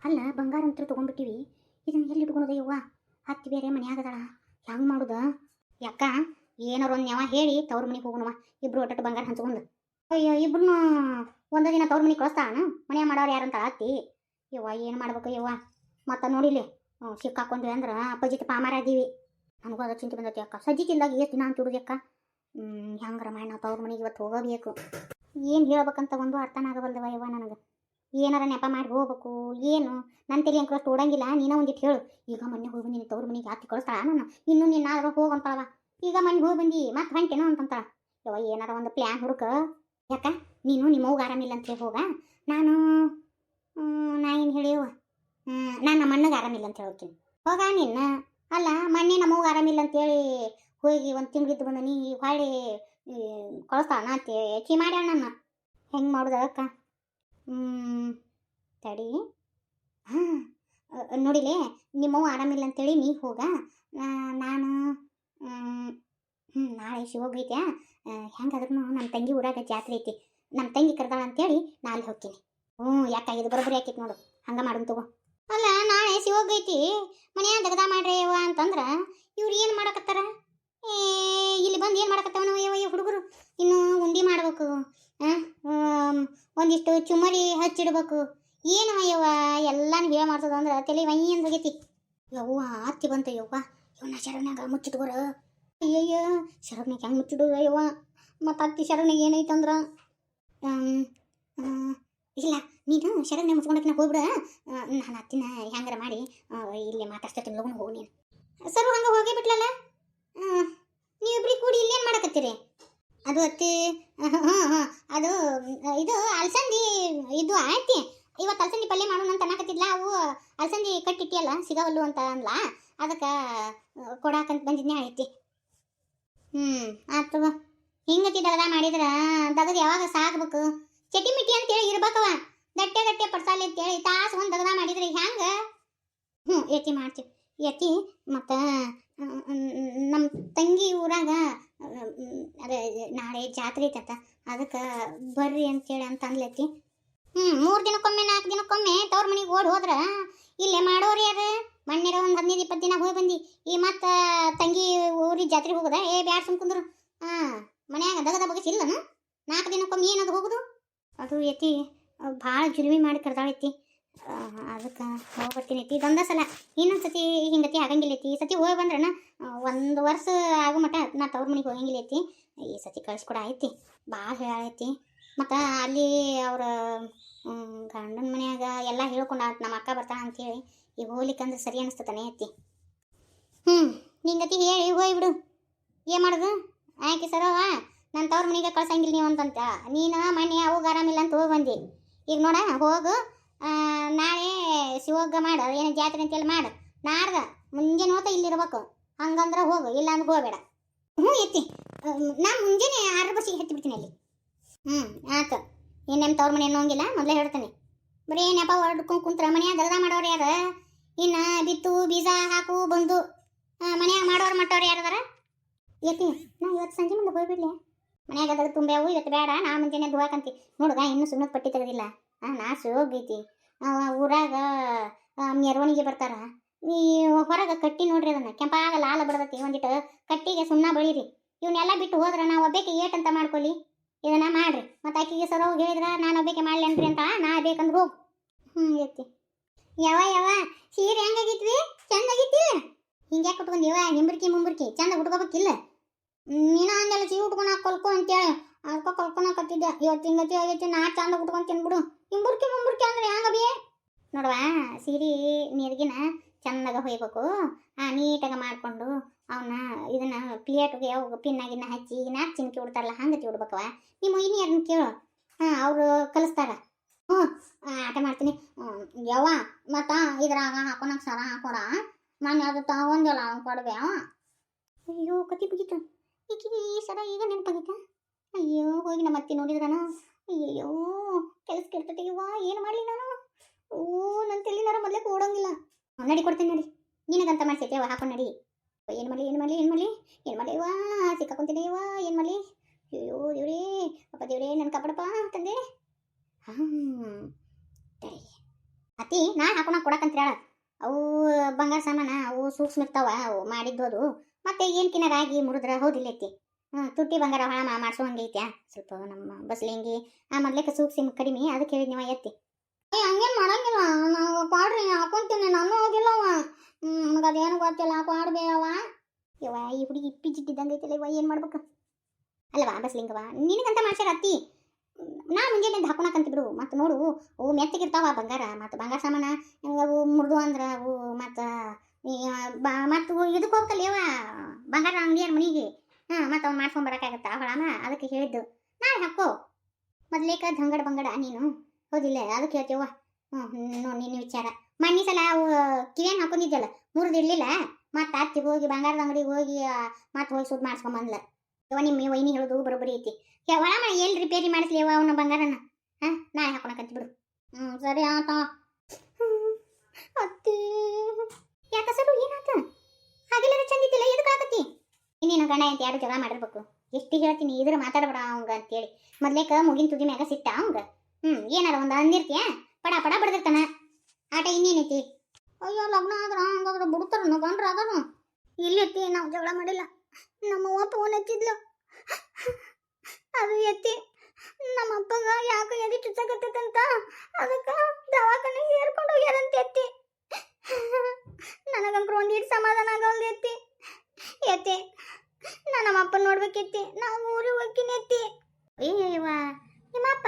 ಅಲ್ಲ ಬಂಗಾರ ಅಂತ ತೊಗೊಂಡ್ಬಿಟ್ಟಿವಿ. ಇದನ್ನ ಎಲ್ಲಿ ಇಟ್ಕೊಳೋದು ಯವ್ವ? ಹತ್ತಿ ಬೇರೆ ಮನ್ಯಾಗದಾಳ, ಹೆಂಗೆ ಮಾಡುದ? ಯಾಕ ಏನಾರ ಒಂದು ಯಾವ ಹೇಳಿ ತವ್ರ ಮನೆಗೆ ಹೋಗೋಣವ, ಇಬ್ರು ಒಟ್ಟಟ್ಟು ಬಂಗಾರ ಹಂಚ್ಕೊಂಡು. ಅಯ್ಯೋ ಇಬ್ರು ಒಂದ ದಿನ ತವ್ರ ಮನೆಗೆ ಕಳಿಸ್ತಾಳ ಮನ್ಯಾಗ ಮಾಡೋರು ಯಾರಂತ ಅತ್ತಿ. ಯವ್ವ ಏನು ಮಾಡ್ಬೇಕು ಯವ್ವ? ಮತ್ತೆ ನೋಡಿಲಿ ಸಿಕ್ಕಾಕೊಂಡ್ವಿ ಅಂದ್ರೆ ಅಪ್ಪಾಜಿತ್ ಪಾಮಾರ ಅದೀವಿ. ನನಗೂ ಅದ ಚಿಂತೆ ಬಂದೈತಿ ಅಕ್ಕ. ಸಜ್ಜಿ ತಿಂದಾಗ ಎಷ್ಟು ದಿನ ಅಂತ ಅಕ್ಕ. ಹೆಂಗಾರ ಮಾಡಿ ನಾವು ತವ್ರ ಮನೆಗೆ ಇವತ್ತು ಹೋಗಬೇಕು. ಏನು ಹೇಳ್ಬೇಕಂತ ಒಂದು ಅರ್ಥನ ಆಗಬಲ್ದವ ಯವ್ವ ನನಗೆ. ಏನಾರ ನೆಪ ಮಾಡಿ ಹೋಗ್ಬೇಕು ಏನು ನನ್ನ ತಲೆ ಅಂಕಷ್ಟು ಓಡಂಗಿಲ್ಲ. ನೀನ ಒಂದಿಟ್ಟು ಹೇಳು. ಈಗ ಮೊನ್ನೆ ಹೋಗಿ ಬಂದಿನಿ ತವ್ರ ಮನೆಗೆ ಹತ್ತಿ ಕಳಿಸ್ತಾಳ ನಾನು, ಇನ್ನೂ ನೀನಾದ್ರೂ ಹೋಗಂತಾಳವ. ಈಗ ಮೊನ್ನೆ ಹೋಗಿ ಬಂದು ಮತ್ತೆ ಹೊಂಟೇನೋ ಅಂತಂತಾಳ. ಯವ್ವ ಏನಾರ ಒಂದು ಪ್ಲ್ಯಾನ್ ಹುಡುಕ. ಯಾಕ ನೀನು ನಿಮ್ಮವ್ಗೆ ಆರಾಮಿಲ್ಲ ಅಂತ ಹೇಳಿ ಹೋಗ. ನಾನು ನಾ ಏನು ಹೇಳಿಯವ, ನಾನು ನಮ್ಮ ಅಣ್ಣಗೆ ಆರಾಮಿಲ್ಲ ಅಂತ ಹೇಳ್ತೀನಿ. ಹೋಗ ನಿನ್ನ. ಅಲ್ಲ ಮೊನ್ನೆ ನಮ್ಮವ್ಗೆ ಆರಾಮಿಲ್ಲ ಅಂತೇಳಿ ಹೋಗಿ ಒಂದು ತಿಂಗಳಿದ್ದು ಬಂದ ನೀ ಹೊಳ್ಳಿ ಕಳಿಸ್ತಾಳ ಅಂತ ಚಿ ಮಾಡ್ಯಾಳ ನನ್ನ. ಹೆಂಗೆ ಮಾಡುದ ಅಕ್ಕ? ತಡಿ. ಹಾಂ ನೋಡಿಲೇ, ನಿಮ್ಮವ್ವ ಆರಾಮಿಲ್ಲ ಅಂತೇಳಿ ನೀ ಹೋಗ. ನಾನು ನಾಳೆ ಶಿವೋಗೈತೆ. ಹೆಂಗಾದ್ರೂ ನಮ್ಮ ತಂಗಿ ಊರಾಗ ಜಾತ್ರೆ ಐತಿ, ನಮ್ಮ ತಂಗಿ ಕರೆದಾಳ ಅಂತೇಳಿ ನಾ ಅಲ್ಲಿ ಹೋಗ್ತೀನಿ. ಯಾಕ ಇದು ಬರೋಬ್ಬರಿ ಆಕೈತಿ ನೋಡು, ಹಂಗೆ ಮಾಡೋಣ ತಗೋ. ಅಲ್ಲ ನಾಳೆ ಶಿವೋಗೈತಿ ಮನ್ಯಾಗ ದಗದ ಮಾಡ್ರಿ ಯವ್ವ ಅಂತಂದ್ರೆ ಇವ್ರು ಏನು ಮಾಡಕತ್ತಾರ? ಇಲ್ಲಿ ಬಂದು ಏನು ಮಾಡಕತ್ತಾವ ನಾವು ಯವ್ವ ಹುಡುಗರು? ಇನ್ನು ಉಂಡಿ ಮಾಡ್ಬೇಕು, ಒಂದಿಷ್ಟು ಚುಮ್ಮರಿ ಹಚ್ಚಿಡ್ಬೇಕು. ಏನು ಯವ್ವ ಎಲ್ಲಾನು ಹೇಳ ಮಾಡ್ತದ ಅಂದ್ರೆ ತಲೆ ವೈ ಅಂತ ಹೋಗೈತಿ. ಯವ್ವ ಅತ್ತಿ ಬಂತ ಯವ್ವ. ಇವನ್ನ ಶರಣ್ಯಾಗ ಮುಚ್ಚಿಟ್ಕೋರ. ಅಯ್ಯಯ್ಯ ಶರಣ್ಯಾಗ ಹೆಂಗೆ ಮುಚ್ಚಿಡುದ ಯವ್ವ? ಮತ್ತು ಅತ್ತಿ ಶರಣ್ಯಾಗ ಏನೈತಂದ್ರೆ ಇಲ್ಲ ನೀನು ಶರಣ್ಯ ಮುಚ್ಕೊಂಡಕ್ಕಿನ ಹೋಗ್ಬಿಡ. ನಾನು ಅತ್ತಿನ ಹೆಂಗಾರ ಮಾಡಿ ಇಲ್ಲೇ ಮಾತಾಡ್ಸ್ತೀನಿ ಲಗುನ ಹೋಗಿ ನೀನು. ಸರ್ ಹಂಗೆ ಹೋಗೇ ಬಿಟ್ಲಲ್ಲ. ನೀವಿಬ್ರಿಗೆ ಕೂಡಿ ಇಲ್ಲೇನು ಮಾಡಕತ್ತೀರಿ? ಅದು ಅತ್ತಿ ಅದು ಇದು ಅಲ್ಸಂದಿ ಇದು ಆಯ್ತಿ. ಇವತ್ತು ಅಲ್ಸಂದಿ ಪಲ್ಯ ಮಾಡೋಣ ಅಂತ ಅನ್ನಕತ್ತಿದ್ಲ. ಅವು ಅಲ್ಸಂದಿ ಕಟ್ಟಿಟ್ಟಿಯಲ್ಲ ಸಿಗವಲ್ಲು ಅಂತ ಅನ್ಲ, ಅದಕ್ಕೆ ಕೊಡಾಕಂತ ಬಂದಿದ್ನೇ ಐತಿ. ಆತು ಹಿಂಗತಿ ದಗದ ಮಾಡಿದ್ರ ದಗದ ಯಾವಾಗ ಸಾಕ್ಬೇಕು? ಚಟಿ ಮಿಟಿ ಅಂತೇಳಿ ಇರ್ಬೇಕವ. ಗಟ್ಟೆ ಗಟ್ಟೆ ಪಡ್ಸಾಲಿ ಅಂತೇಳಿ ತಾಸು ಒಂದು ದಗದ ಮಾಡಿದ್ರೆ ಹೆಂಗೆ? ಎತ್ತಿ ಮಾಡ್ತೀವಿ ಎತ್ತಿ. ಮತ್ತು ನಮ್ಮ ತಂಗಿ ಊರಾಗ ಅದೇ ನಾಳೆ ಜಾತ್ರೆ ಐತತ್ತ, ಅದಕ್ಕೆ ಬರ್ರಿ ಅಂತೇಳಿ ಅಂತ ಅಂದ್ಲೈತಿ. 3 ದಿನಕ್ಕೊಮ್ಮೆ 4 ದಿನಕ್ಕೊಮ್ಮೆ ತವ್ರ ಮನೆಗೆ ಓಡಿ ಹೋದ್ರೆ ಇಲ್ಲೇ ಮಾಡೋರು ಯಾರು? ಮಣ್ಣೆರ ಒಂದು 15-20 ದಿನ ಹೋಗಿ ಬಂದು ಈ ಮತ್ತು ತಂಗಿ ಊರಿಗೆ ಜಾತ್ರೆಗೆ ಹೋಗೋದ? ಬ್ಯಾಡ ಸುಮ್ಕುಂದ್ರು. ಮನ್ಯಾಗ ದಗದ ಬಗಸಿಲ್ಲನ? 4 ದಿನಕ್ಕೊಮ್ಮೆ ಏನದು ಹೋಗುದು? ಅದು ಎತ್ತಿ ಭಾಳ ಜುಲ್ಮಿ ಮಾಡಿ ಕರ್ದಾಳೈತಿ. ಅದಕ್ಕೆ ಹೋಗ್ಬರ್ತೀನಿ ಐತಿ ಇದೊಂದ ಸಲ. ಇನ್ನೊಂದು ಸತಿ ಹಿಂಗತಿ ಆಗಂಗಿಲ್ಲ ಐತಿ. ಈ ಸತಿ ಹೋಗಿ ಬಂದ್ರನ 1 ವರ್ಷ ಆಗೋ ಮಟ್ಟ ನಾ ತವ್ರ ಮನೆಗೆ ಹೋಗಂಗಿಲ್ಲ ಐತಿ. ಈ ಸತಿ ಕಳಿಸ್ಕೊಡ ಐತಿ. ಭಾಳ ಹೇಳೈತಿ. ಮತ್ತು ಅಲ್ಲಿ ಅವ್ರ ಗಂಡನ ಮನ್ಯಾಗ ಎಲ್ಲ ಹೇಳ್ಕೊಂಡ ನಮ್ಮ ಅಕ್ಕ ಬರ್ತಾಳ ಅಂಥೇಳಿ ಈಗ ಹೋಗ್ಲಿಕ್ಕಂದ್ರೆ ಸರಿ ಅನಿಸ್ತತಾನೆ ಐತಿ. ನಿಂಗತಿ ಹೇಳಿ ಹೋಗ್ಬಿಡು. ಏನು ಮಾಡೋದು? ಆಯ್ಕೆ ಸರವ ನನ್ನ ತವ್ರ ಮನೆಗೆ ಕಳ್ಸಂಗಿಲ್ಲ ನೀವು ಅಂತಂತ ನೀನು ಮನೆ ಅವಾಗ ಆರಾಮಿಲ್ಲ ಅಂತ ಹೋಗಿ ಬಂದಿ. ಈಗ ನೋಡ ಹೋಗು, ನಾಳೆ ಶಿವೋಗ ಮಾಡು, ಏನು ಜಾತ್ರೆ ಅಂತೇಳಿ ಮಾಡು. ನಾಡ್ದ ಮುಂಜಾನೆ ಹೋತ ಇಲ್ಲಿರ್ಬೇಕು. ಹಂಗಂದ್ರೆ ಹೋಗು, ಇಲ್ಲ ಅಂದ್ರೆ ಹೋಗಬೇಡ. ಎತ್ತಿ ನಾ ಮುಂಜಾನೆ 6 ಬಸ್ಸಿಗೆ ಹತ್ತಿ ಬಿಡ್ತೀನಿ ಅಲ್ಲಿ. ಆಯ್ತು. ಇನ್ನೇನು ತವ್ರ ಮನೆ ಅನ್ನೋಂಗಿಲ್ಲ, ಮೊದಲೇ ಹೇಳ್ತಾನೆ. ಬರೀ ನೆಪ ಹೊಡ್ಕೊಂಡು ಕುಂತ್ರ ಮನ್ಯಾಗ ದಗದ ಮಾಡೋರು ಯಾರ? ಇನ್ನು ಬಿತ್ತು ಬೀಜ ಹಾಕು ಬಂದು ಮನ್ಯಾಗ ಮಾಡೋರು ಮಟ್ಟವ್ರು ಯಾರದಾರ? ಎತ್ತಿ ನಾ ಇವತ್ತು ಸಂಜೆ ಮುಂದೆ ಹೋಗ್ಬಿಡ್ಲಿ. ಮನ್ಯಾಗ ಅದಾಗ ತುಂಬ್ಯಾವು ಇವತ್ತು ಬೇಡ, ನಾ ಮುಂಜಾನೆ ಧುವಾಕಂತಿ ನೋಡುಗ. ಇನ್ನೂ ಸುಣ್ಣದ ಪಟ್ಟಿ ತೆಗೆದಿಲ್ಲ. ನಾಸು ಹೋಗೈತಿ. ಊರಾಗ ಮೆರವಣಿಗೆ ಬರ್ತಾರ. ಈ ಹೊರಗೆ ಕಟ್ಟಿ ನೋಡ್ರಿ, ಅದನ್ನು ಕೆಂಪಾಗ ಲಾಲ ಬಡದತಿ. ಒಂದಿಟ್ಟು ಕಟ್ಟಿಗೆ ಸುಣ್ಣ ಬಳಿರಿ. ಇವನ್ನೆಲ್ಲ ಬಿಟ್ಟು ಹೋದ್ರೆ ನಾವು ಒಬ್ಬೇಕೆ ಏಟಂತ ಮಾಡ್ಕೊಳ್ಳಿ. ಇದನ್ನ ಮಾಡ್ರಿ. ಮತ್ತು ಆಕಿಗೆ ಸರ ಹೋಗಿ ಹೇಳಿದ್ರೆ ನಾನು ಒಬ್ಬೇಕೆ ಮಾಡ್ಲೇನ್ರಿ ಅಂತ ನಾ ಬೇಕಂದ್ರೆ ಹೋಗು. ಎತ್ತಿ ಯಾವ ಸೀರೆ ಹೆಂಗಾಗಿತ್ವಿ? ಚಂದಾಗಿತ್ತಿ. ಹಿಂಗೆ ಕುಟ್ಕೊಂಡೀವ ಹಿಂಬರ್ಕಿ ಮುಂಬರ್ಕಿ ಚಂದ ಉಟ್ಕೋಬೇಕಿಲ್ಲ. ನೀನು ಹಂಗೆಲ್ಲ ಸೀರೆ ಉಟ್ಕೊಂಡು ಕೊಲ್ಕೊ ಅಂತೇಳಿ ಅದಕ್ಕೆ ಕೊಲ್ಕೊಳಕತ್ತಿದ್ದೆ. ಇವತ್ತು ಹಿಂಗತಿ ಆಗೈತಿ. ನಾ ಚಂದ ಉಟ್ಕೊಂತೀನಿ ಬಿಡು. ಹಿಂಬರ್ಕಿ ಮುಂಬರ್ಕಿ ಅಂದ್ರೆ ಹೆಂಗಬಿ ನೋಡುವ. ಸೀರೆ ನೀರಿಗಿನ ಚಂದಾಗ ಹೊಯ್ಬೇಕು. ನೀಟಾಗ ಮಾಡಿಕೊಂಡು ಅವನ್ನ ಇದನ್ನು ಪ್ಲೇಟ್ಗೆ ಯಾವ ಪಿನ್ನಾಗಿನ್ನ ಹಚ್ಚಿ ನಾಲ್ಕು ಚಿನ್ಕಿ ಉಡ್ತಾರಲ್ಲ ಹಂಗತಿ ಉಡ್ಬೇಕವ. ನಿಮ್ಮ ಇನ್ನೇರನ್ನ ಕೇಳು, ಅವರು ಕಲಿಸ್ತಾರ. ಆಟ ಮಾಡ್ತೀನಿ ಯಾವ ಮತ್ತು ಇದ್ರಾಗ ಹಾಕೊಳಕ್ಕೆ ಸರ ಹಾಕೊಡ. ನಾನು ಅದು ತಗೊಂಡಿಲ್ಲ ಅವ್ನು ಕೊಡ್ಬೇ. ಅಯ್ಯೋ ಕತಿ ಮುಗೀತು. ಈಗ ಈ ಸರ ಈಗ ನೆನಪಾಗಿತ್ತ. ಅಯ್ಯೋ ಹೋಗಿ ನಮ್ಮ ಅತ್ತಿ ನೋಡಿದ್ರನ. ಅಯ್ಯಯ್ಯೋ ಕೆಲಸ ಕೆಡ್ತೈತಿ ಇವ. ಏನು ಮಾಡಲಿ ನಾನು? ನನ್ನ ತಲೆನಾರ ಮೊದಲೇ ಓಡೋಂಗಿಲ್ಲ. ನಡಿ ಕೊಡ್ತೀನಿ ನಡಿ. ನಿನಗಂತ ಮಾಡ್ಸೈತೆ ಅವ ಹಾಕೊಂಡು ನಡಿ. ಏನು ಮಾಡಲಿ ಇವ ಸಿಕ್ಕಾಕೊಂತೀನಿ ಇವ. ಏನು ಮಾಡಲಿ? ಅಯ್ಯೋ ದೇವ್ರೇ ಅಪ್ಪ ದೇವ್ರೇ ನನ್ನ ಕಾಪಾಡಪ್ಪ ತಂದೆ. ತಡಿ ಅತಿ ನಾ ಹಾಕೋಣ ಕೊಡಕಂತ ಹೇಳ. ಅವು ಬಂಗಾರ ಸಾಮಾನ ಅವು ಸೂಕ್ಷ್ಮ ಇರ್ತಾವ, ಅವು ಮಾಡಿದ್ದು ಅದು. ಮತ್ತೆ ಏನ್ಕಿನ ರಾಗಿ ಮುರಿದ್ರ ಹೌದಿಲ್ಲ ಐತಿ. ತುಟ್ಟಿ ಬಂಗಾರ ಹಣ ಮಾಡಿಸೋ ಹಂಗೈತ್ಯಾ ಸ್ವಲ್ಪ ನಮ್ಮ ಬಸ್ಲಿಂಗಿ ಆ ಮೊದ್ಲೇಕ ಸೂಕ್ಷ್ಮ ಕಡಿಮೆ, ಅದಕ್ಕೆ ಹೇಳಿದ್ನಿವ ಎತ್ತಿ. ಹಂಗೇನು ಮಾಡಂಗಿಲ್ಲ, ನಾವು ಪಾಡ್ರಿ ಹಾಕೊಂತೀನಿ, ನಾನು ಹೋಗಿಲ್ಲವ. ನನಗೆ ಅದೇನು ಗೊತ್ತಿಲ್ಲ, ಪಾಡ್ಬೇಯವ. ಯವ್ವ ಈ ಹುಡುಗಿ ಇಪ್ಪಿ ಜಿಟ್ಟಿದ್ದಂಗೆ ಐತಿಲ್ಲ ಇವ, ಏನು ಮಾಡ್ಬೇಕು ಅಲ್ವಾ ಬಸ್ಲಿಂಗವ. ನಿನಗಂತ ಮಾಡ್ಸ್ಯಾರ ಅತ್ತಿ, ನಾ ಮುಂಜಾನೆ ಹಾಕೊಳಕಂತ ಬಿಡು. ಮತ್ತು ನೋಡು ಅವು ಮೆತ್ತಗಿರ್ತಾವ ಬಂಗಾರ, ಮತ್ತು ಬಂಗಾರ ಸಾಮಾನ ಅವು ಮುರಿದು ಅಂದ್ರೆ ಅವು ಮತ್ತು ಮತ್ತು ಇದಕ್ಕೆ ಹೋಗ್ತಲ್ಲ ಯವ್ವ ಬಂಗಾರ ಅಂಗಡಿಯರ ಮನೆಗೆ. ಮತ್ತು ಅವ್ನು ಮಾಡ್ಸ್ಕೊಂಡ್ ಬರೋಕ್ಕಾಗತ್ತ ಹೊಳಾಮ, ಅದಕ್ಕೆ ಹೇಳಿದ್ದು ನಾಳೆ ಹಾಕೋ. ಮೊದ್ಲೇಕ ದಂಗಡ ಬಂಗಡ ನೀನು ಹೌದಿಲ್ಲ, ಅದಕ್ಕೆ ಹೇಳ್ತೀವ. ನೋಡಿ ನಿನ್ನ ವಿಚಾರ. ಮಣ್ಣಿ ಸಲ ಅವು ಕಿವೇನು ಹಾಕೊಂಡಿದ್ದಲ್ಲ ಮುರಿದಿರ್ಲಿಲ್ಲ, ಮತ್ತು ಅತ್ತಿ ಹೋಗಿ ಬಂಗಾರದ ಅಂಗಡಿಗೆ ಹೋಗಿ ಮತ್ತು ಹೋಗಿ ಸುದ್ದು ಮಾಡಿಸ್ಕೊಂಬಂದ್ಲ. ಯವ್ವ ನಿಮ್ಮ ವೈನಿ ಹೇಳೋದು ಬರೋಬ್ಬರಿ ಐತಿ. ಒಳಮ ಎಲ್ಲಿ ರಿಪೇರಿ ಮಾಡಿಸ್ಲಿ ಯವ್ವ ಅವನ ಬಂಗಾರನ. ನಾಳೆ ಹಾಕೊಳಕಂತ ಬಿಡು. ಸರಿ ಆತ ಅತ್ತಿ. ಯಾಕ ಸರು ಏನಾತ? ಹಾಗೆಲ್ಲರೂ ಚಂದಿದ್ದಿಲ್ಲ, ಎದಕ್ಕೆ ಆಗತ್ತಿ? ಇನ್ನೇನು ಗಂಡ ಅಂತ ಯಾರು ಜಗಳ ಮಾಡಿರ್ಬೇಕು. ಎಷ್ಟು ಹೇಳ್ತೀನಿ ಇದ್ರ ಮಾತಾಡಬೇಡ ಅವಂಗ ಅಂತೇಳಿ. ಮೊದ್ಲೇಕ ಮುಗಿನ ತುದಿ ಮ್ಯಾಗ ಸಿಟ್ಟ ಅವಂಗ. ಏನಾರ ಒಂದು ಅಂದಿರ್ತೀಯ ಪಡ ಪಡ ಬಡ್ದಿರ್ತಾನ. ಆಟ ಇನ್ನೇನೈತಿ? ಅಯ್ಯೋ ಲಗ್ನ ಆದ್ರ ಹಂಗಾದ್ರೆ ಬಿಡ್ತಾರ ಗಂಡ್ರ ಅದಾರ. ಇಲ್ಲೈತಿ ನಾವು ಜಗಳ ಮಾಡಿಲ್ಲ. ನಮ್ಮ ಅವ್ವ ಫೋನ್ ಹಚ್ಚಿದ್ಲು, ಅದು ಎತ್ತಿ ನಮ್ಮ ಅಪ್ಪಗ ಯಾಕೆ ಎದಿ ಚುಚ್ಚಾಕತ್ತೈತಂತ, ಅದಕ್ಕೆ ದವಾಖಾನೆಗೆ ಸೇರ್ಕೊಂಡು ಹೋಗ್ಯಾರಂತ ಎತ್ತಿ. ನನಗಂಕ್ರು ಒಂದೀಟ್ ಸಮಾಧಾನ ಆಗಲ್ದು ಎತ್ತಿ. ಎತ್ತಿ ನಾನು ನಮ್ಮ ಅಪ್ಪನ ನೋಡ್ಬೇಕೆತ್ತಿ, ನಾವು ಊರಿಗೆ ಹೋಗ್ತೀನಿ ಎತ್ತಿ. ಅಯ್ಯವ್ವ ನಿಮ್ಮಪ್ಪ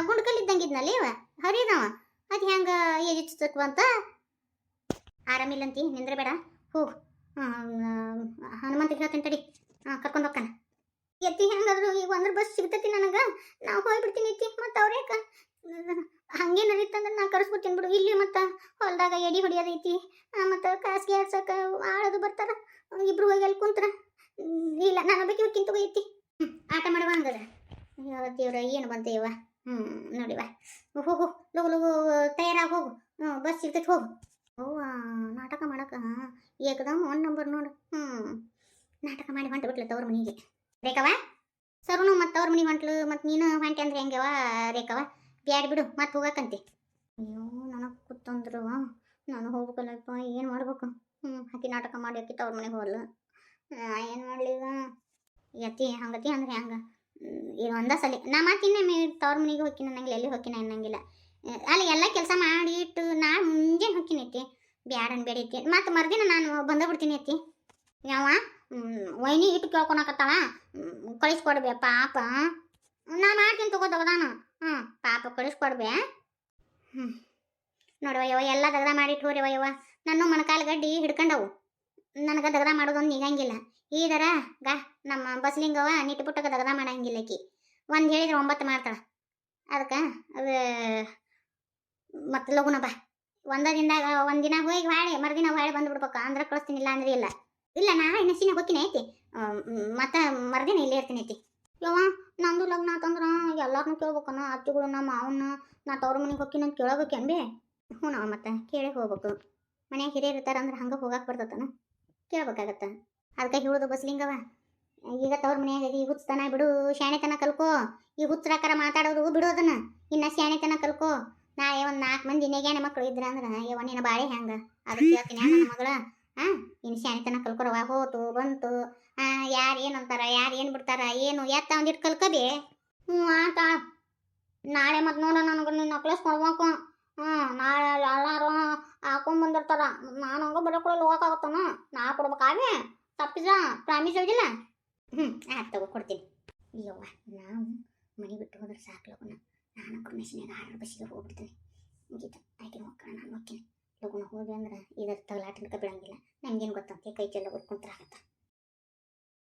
ಗುಂಡ್ಕಲ್ಲಿದ್ದಂಗಿದ್ನಲ್ಲ ಇವ ಹರಿದವ, ಅದು ಹೆಂಗೆ ಎದಿ ಚುಚ್ಚಕ್ವಂತ? ಆರಾಮಿಲ್ಲಂತಿ, ನಿಂದ್ರೆ ಬೇಡ ಹೋಗು. ಹನುಮಂತಿಗೆ ಹೇಳ್ತೀನಿ ತಡಿ, ಕರ್ಕೊಂಡು ಹೋಗ್ತಾನೆ. ಎತ್ತಿ ಹೆಂಗಾದ್ರು ಈಗ ಒಂದು ಬಸ್ ಸಿಗ್ತೈತಿ ನನಗೆ, ನಾವು ಹೋಗ್ಬಿಡ್ತೀನಿ ಎತ್ತಿ. ಮತ್ತು ಅವ್ರೇಕ ಹಂಗೇನು ನಡೀತಂದ್ರೆ ನಾನು ಕರೆಸ್ಬಿಡ್ತೀನಿ ಬಿಡು. ಇಲ್ಲಿ ಮತ್ತು ಹೊಲದಾಗ ಎಡಿ ಹೊಡಿಯೋದೈತಿ, ಮತ್ತು ಕಾಸಿಗೆ ಆಡ್ಸಕ್ಕೆ ಆಳೋದು ಬರ್ತಾರ, ಇಬ್ರು ಹೋಗಿ ಅಲ್ಲಿ ಕುಂತ್ರ. ಇಲ್ಲ ನಾನು ಒಬ್ಬಕ್ಕೆ ಹೋಗ್ತೀನಿ ತಗೋ ಎತ್ತಿ. ಆಟ ಮಾಡುವ ಹಂಗದ. ದೇವ್ರ ಏನು ಬಂತ ಇವ. ನೋಡಿವ ಹೋಗು ಲಗು ಲಗು ತಯಾರಾಗಿ ಹೋಗು, ಬಸ್ ಸಿಗ್ತೈತಿ ಹೋಗು. ಓ ನಾಟಕ ಮಾಡಕ್ಕೆ ಏಕದಮ್ 1 ನಂಬರ್ ನೋಡು. ನಾಟಕ ಮಾಡಿ ಹೊಂಟ ಬಿಟ್ಲು ತವ್ರ ಮನೆಗೆ. ರೇಖವ ಸರುನು ಮತ್ತು ಅವ್ರ ಮನೆಗೆ ಹೊಂಟ್ಲು, ಮತ್ತು ನೀನು ಹೊಂಟೆ ಅಂದ್ರೆ ಹೆಂಗವ ರೇಖವ? ಬ್ಯಾಡ್ ಬಿಡು, ಮತ್ತೆ ಹೋಗಕ್ಕಂತೆ. ಅಯ್ಯೋ ನನಗೆ ಕೂತಂದ್ರು ನಾನು ಹೋಗ್ಬೇಕಲ್ಲಪ್ಪ, ಏನು ಮಾಡ್ಬೇಕು? ಹಾಕಿ ನಾಟಕ ಮಾಡಿ ಹಾಕಿ ತವ್ರ ಮನೆಗೆ ಹೋಗಲ್ಲ, ಏನು ಮಾಡಲಿ ಈಗ? ಎತ್ತಿ ಹಂಗತಿ ಅಂದ್ರೆ ಹೆಂಗೆ? ಈಗ ಒಂದ ಸಲ ನಾ ಮಾತಿನ್ನೇ ತವ್ರ ಮನೆಗೆ ಹೋಗ್ತೀನಿ ಅನ್ನಂಗಿಲ್ಲ, ಎಲ್ಲಿ ಹೋಗ್ತೀನಿ ಅನ್ನಂಗಿಲ್ಲ. ಅಲ್ಲಿ ಎಲ್ಲ ಕೆಲಸ ಮಾಡಿ ಇಟ್ಟು ನಾ ಮುಂಜಾನೆ ಹೋಗ್ತೀನಿ ಐತಿ. ಬ್ಯಾಡ ಅನ್ಬೇಡ ಐತಿ. ಮತ್ತು ಮರ್ದಿನ ನಾನು ಬಂದ ಬಿಡ್ತೀನಿ ಐತಿ. ಯಾವ ವೈನಿ ಇಟ್ಟು ಕೇಳ್ಕೊಳಕತ್ತಾವ, ಕಳಿಸ್ಕೊಡ್ಬೇ ಪಾಪ. ನಾ ಮಾಡ್ತೀನಿ ತಗೋದಗದಾನ. ಪಾಪ ಕಳಿಸ್ಕೊಡ್ಬೇ. ನೋಡುವ ಯವ್ವ ಎಲ್ಲ ದಗದ ಮಾಡಿಟ್ಟು ಹೋರಿವ ಯವ್ವ. ನನ್ನ ಮೊಣಕಾಲು ಗಡ್ಡಿ ಹಿಡ್ಕೊಂಡವು, ನನಗೆ ದಗದ ಮಾಡೋದೊಂದು ನಿಗಂಗಿಲ್ಲ. ಈದರ ನಮ್ಮ ಬಸ್ಲಿಂಗವ ನಿಟ್ಟು ಪುಟ್ಟಕ್ಕೆ ದಗದ ಮಾಡಂಗಿಲ್ಲ ಆಕಿ. ಒಂದು ಹೇಳಿದ್ರೆ 9 ಮಾಡ್ತಾಳೆ. ಅದಕ್ಕೆ ಅದು ಮತ್ತು ಲಗುನ ಬಾ. ಒಂದಿನ ಹೋಗಿ ಹಾಳೆ ಮರುದಿನ ಹಾಳೆ ಬಂದುಬಿಡ್ಬೇಕು, ಅಂದ್ರೆ ಕಳಿಸ್ತೀನಿ, ಇಲ್ಲ ಅಂದ್ರೆ ಇಲ್ಲ. ಇಲ್ಲ ನಾ ನಸಿನ ಹೋಗ್ತೀನಿ ಐತಿ, ಮತ್ತು ಮರುದಿನ ಇಲ್ಲೇ ಇರ್ತೀನಿ ಐತಿ. ಯವ್ವ ನಂದು ಲಗ್ನ ಆತಂದ್ರೆ ಎಲ್ಲಾರನ್ನೂ ಕೇಳ್ಬೇಕನ, ಅತ್ತಿಗಳು ನಮ್ಮ ಮಾವನ್ನ. ನಾ ತವ್ರ ಮನೆಗೆ ಹೋಗ್ತೀನಿ ಅಂತ ಕೇಳಬೇಕೇನು ಬೇ? ನಾವು ಮತ್ತೆ ಕೇಳಿ ಹೋಗ್ಬೇಕು. ಮನ್ಯಾಗ ಹಿರಿಯರು ಇರ್ತಾರಂದ್ರೆ ಹಂಗೆ ಹೋಗಕ್ಕೆ ಬರ್ತತನ, ಕೇಳ್ಬೇಕಾಗತ್ತ. ಅದಕ್ಕೆ ಹೇಳೋದು ಬಸ್ಲಿಂಗವ, ಈಗ ತವ್ರ ಮನ್ಯಾಗ ಈ ಹುಚ್ಚತನ ಬಿಡು, ಶಾಣೆತನ ಕಲ್ಕೋ. ಈ ಹುಚ್ಚರಾಕರ ಮಾತಾಡೋದು ಬಿಡೋದನ್ನ, ಇನ್ನು ಶಾಣೆತನ ಕಲ್ಕೋ. ನಾಳೆ ಒಂದು 4 ಮಂದಿ ನೆಗ್ಯಾನ ಮಕ್ಕಳು ಇದ್ರ ಅಂದ್ರೆ ಯವ್ವ ನಿನ್ನ ಬಾಳೆ ಹೆಂಗೆ? ಅದಕ್ಕೆ ಹೇಳ್ತೀನಿ ನನ್ನ ಮಗಳ, ಇನ್ನು ಶಾಣೆತನ ಕಲ್ಕೊರವ. ಹೋತು ಬಂತು, ಯಾರು ಏನು ಅಂತಾರ, ಯಾರು ಏನು ಬಿಡ್ತಾರ, ಏನು ಎತ್ತ ಒಂದಿಟ್ಟು ಕಲ್ಕಬೇ. ಆತ ನಾಳೆ ಮತ್ತು ನೋಡ ನನಗೆ ನಿನ್ನ ನಕ್ಲೆಸ್ ಕೊಡ್ಬೇಕು. ನಾಳೆ ಎಲ್ಲಾರು ಹಾಕೊಂಡ್ಬಂದಿರ್ತಾರ, ನಾನು ಹಂಗೆ ಬರೋಕೊಳಲ್ಲಿ ಹೋಗೋಕ್ಕಾಗತ್ತನ? ನಾ ಕೊಡ್ಬೇಕಾವೆ ತಪ್ಪಿಸ ಪ್ರಾಮಿಸ್ ಹೋಗಿಲ್ಲ. ಆಯ್ತು ತಗೋ ಕೊಡ್ತೀನಿ. ಅಯ್ಯವ್ವ ನಾವು ಮನೆ ಬಿಟ್ಟು ಹೋದ್ರೆ ಸಾಕು ಲಗುನ. ನಾನು ಕೃಷ್ಣಾಗ 6 ಬಸ್ಸಿಗೆ ಹೋಗ್ಬಿಡ್ತೀನಿ. ಮುಗೀತು, ಆಯ್ಕೆ ಹೋಗ್ಕಣ, ನಾನು ಹೋಗ್ತೀನಿ. ಲಗುನ ಹೋಗಿ ಅಂದ್ರೆ ಇದರ ತಗಲಾಟಕ್ಕೆ ಬೀಳಂಗಿಲ್ಲ. ನನಗೇನು ಗೊತ್ತಂತೆ, ಕೈ ಚೆಲ್ಲ ಕುಂತ್ರಾಗತ್ತ.